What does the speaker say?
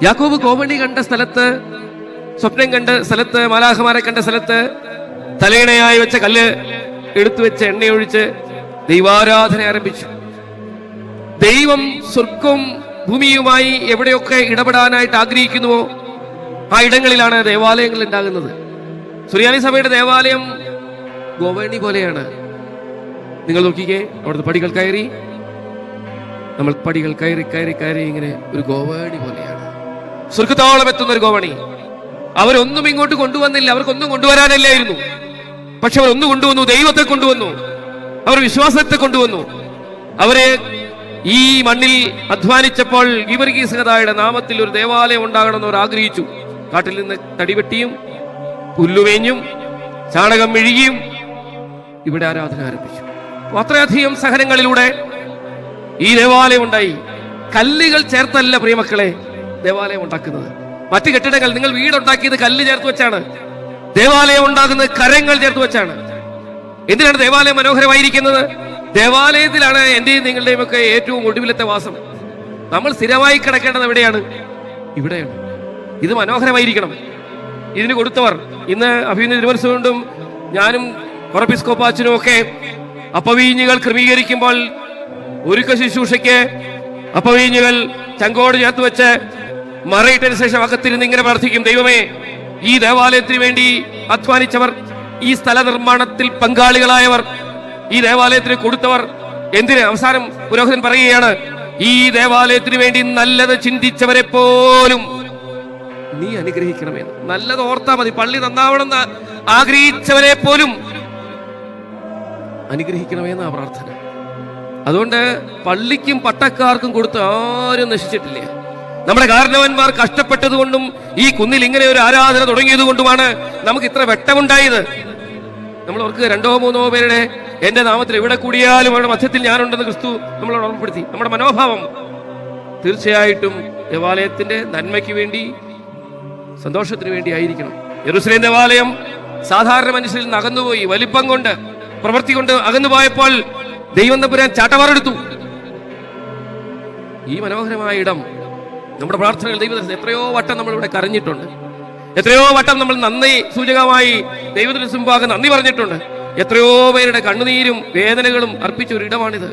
യാക്കോബ് കോവണി കണ്ട സ്ഥലത്ത്, സ്വപ്നം കണ്ട സ്ഥലത്ത്, മാലാഖമാരെ കണ്ട സ്ഥലത്ത് തലയിണയായി വെച്ച കല്ല് എടുത്തു വെച്ച് എണ്ണയൊഴിച്ച് ദൈവാരാധന ആരംഭിച്ചു. ദൈവം സ്വർഗവും ഭൂമിയുമായി എവിടെയൊക്കെ ഇടപെടാനായിട്ട് ആഗ്രഹിക്കുന്നുവോ ആ ഇടങ്ങളിലാണ് ദേവാലയങ്ങൾ ഉണ്ടാകുന്നത്. സുറിയാനി സഭയുടെ ദേവാലയം ഗോവേണി പോലെയാണ്. നിങ്ങൾ നോക്കിക്കേ, അവിടുത്തെ പടികൾ കയറി, നമ്മൾ പടികൾ കയറി കയറി കയറി ഇങ്ങനെ ഒരു ഗോവേണി പോലെയാണ്. സ്വർഗത്തോളം എത്തുന്ന ഒരു ഗോവണി. അവരൊന്നും ഇങ്ങോട്ട് കൊണ്ടുവന്നില്ല, അവർക്കൊന്നും കൊണ്ടുവരാനില്ലായിരുന്നു. പക്ഷെ അവരൊന്നു കൊണ്ടുവന്നു, ദൈവത്തെ കൊണ്ടുവന്നു, അവർ വിശ്വാസത്തെ കൊണ്ടുവന്നു. അവരെ ഈ മണ്ണിൽ അധ്വാനിച്ചപ്പോൾ ഗീവർഗീസ് നാമത്തിൽ ഒരു ദേവാലയം ഉണ്ടാകണമെന്ന് അവർ ആഗ്രഹിച്ചു. കാട്ടിൽ നിന്ന് തടിവെട്ടിയും പുല്ലുവേഞ്ഞും ചാണകം മെഴുകിയും ഇവിടെ ആരാധന ആരംഭിച്ചു. അത്രയധികം സഹനങ്ങളിലൂടെ ഈ ദേവാലയം ഉണ്ടായി. കല്ലുകൾ ചേർത്തല്ല പ്രിയമക്കളെ ദേവാലയം ഉണ്ടാക്കുന്നത്. മറ്റു കെട്ടിടങ്ങൾ, നിങ്ങൾ വീടുണ്ടാക്കിയത് കല്ല് ചേർത്ത് വെച്ചാണ്. ദേവാലയം ഉണ്ടാകുന്നത് കരങ്ങൾ ചേർത്ത് വെച്ചാണ്. എന്തിനാണ് ദേവാലയം മനോഹരമായിരിക്കുന്നത്? ദേവാലയത്തിലാണ് എന്റെയും നിങ്ങളുടെയും ഒക്കെ ഏറ്റവും ഒടുവിലത്തെ വാസം. നമ്മൾ സ്ഥിരമായി കിടക്കേണ്ടത് എവിടെയാണ്? ഇവിടെയാണ്. ഇത് മനോഹരമായിരിക്കണം. ഇതിന് കൊടുത്തവർ, ഇന്ന് അഭിനന്ദ തിരുവനന്തപുരം ഞാനും കൊറപ്പിസ്കോപ്പാച്ചനും ഒക്കെ അപ്പവീഞ്ഞുകൾ ക്രമീകരിക്കുമ്പോൾ ഒരുക്ക ശുശ്രൂഷയ്ക്ക് അപ്പവീഞ്ഞുകൾ ചങ്കോട് ചേർത്ത് വെച്ച് മറയിട്ടതിന് ശേഷം അകത്തിരുന്ന് ഇങ്ങനെ പ്രാർത്ഥിക്കും, ദൈവമേ, ഈ ദേവാലയത്തിന് വേണ്ടി അധ്വാനിച്ചവർ, ഈ സ്ഥല നിർമ്മാണത്തിൽ പങ്കാളികളായവർ, ഈ ദേവാലയത്തിന് കൊടുത്തവർ, എന്തിന്? അവസാനം പുരോഹിതൻ പറയുകയാണ്, ഈ ദേവാലയത്തിന് വേണ്ടി നല്ലത് ചിന്തിച്ചവരെ പോലും നീ അനുഗ്രഹിക്കണമെന്ന്. നല്ലത് ഓർത്താ മതി. പള്ളി നന്നാവണമെന്ന് ആഗ്രഹിച്ചവരെ പോലും അനുഗ്രഹിക്കണമെന്ന പ്രാർത്ഥന. അതുകൊണ്ട് പള്ളിക്കും പട്ടക്കാർക്കും കൊടുത്ത് ആരും നശിച്ചിട്ടില്ല. നമ്മുടെ കാരണവന്മാർ കഷ്ടപ്പെട്ടതുകൊണ്ടും ഈ കുന്നിൽ ഇങ്ങനെ ഒരു ആരാധന തുടങ്ങിയത് കൊണ്ടുമാണ് നമുക്ക് ഇത്ര വെട്ടമുണ്ടായത്. നമ്മൾ ഓർക്കുക, 2-3 പേരുടെ എന്റെ നാമത്തിൽ എവിടെ കൂടിയാലും അവരുടെ മധ്യത്തിൽ ഞാനുണ്ടെന്ന് ക്രിസ്തു നമ്മളോട് ഓർമ്മപ്പെടുത്തി. നമ്മുടെ മനോഭാവം തീർച്ചയായിട്ടും ദേവാലയത്തിന്റെ നന്മയ്ക്ക് വേണ്ടി, സന്തോഷത്തിന് വേണ്ടി ആയിരിക്കണം. യെരൂശലേം ദേവാലയം സാധാരണ മനുഷ്യരിൽ നിന്ന് അകന്നുപോയി. വലിപ്പം കൊണ്ട്, പ്രവൃത്തി കൊണ്ട് അകന്നുപോയപ്പോൾ ദൈവം തമ്പുരാൻ ചാട്ടവാറെടുത്തു. ഈ മനോഹരമായ ഇടം, നമ്മുടെ പ്രാർത്ഥനകൾ ദൈവത്തിന് എത്രയോ വട്ടം നമ്മൾ ഇവിടെ കരഞ്ഞിട്ടുണ്ട്. എത്രയോ വട്ടം നമ്മൾ നന്ദി സൂചകമായി ദൈവത്തിന് മുമ്പാകെ നന്ദി പറഞ്ഞിട്ടുണ്ട്. എത്രയോ പേരുടെ കണ്ണുനീരും വേദനകളും അർപ്പിച്ച ഒരു ഇടമാണിത്.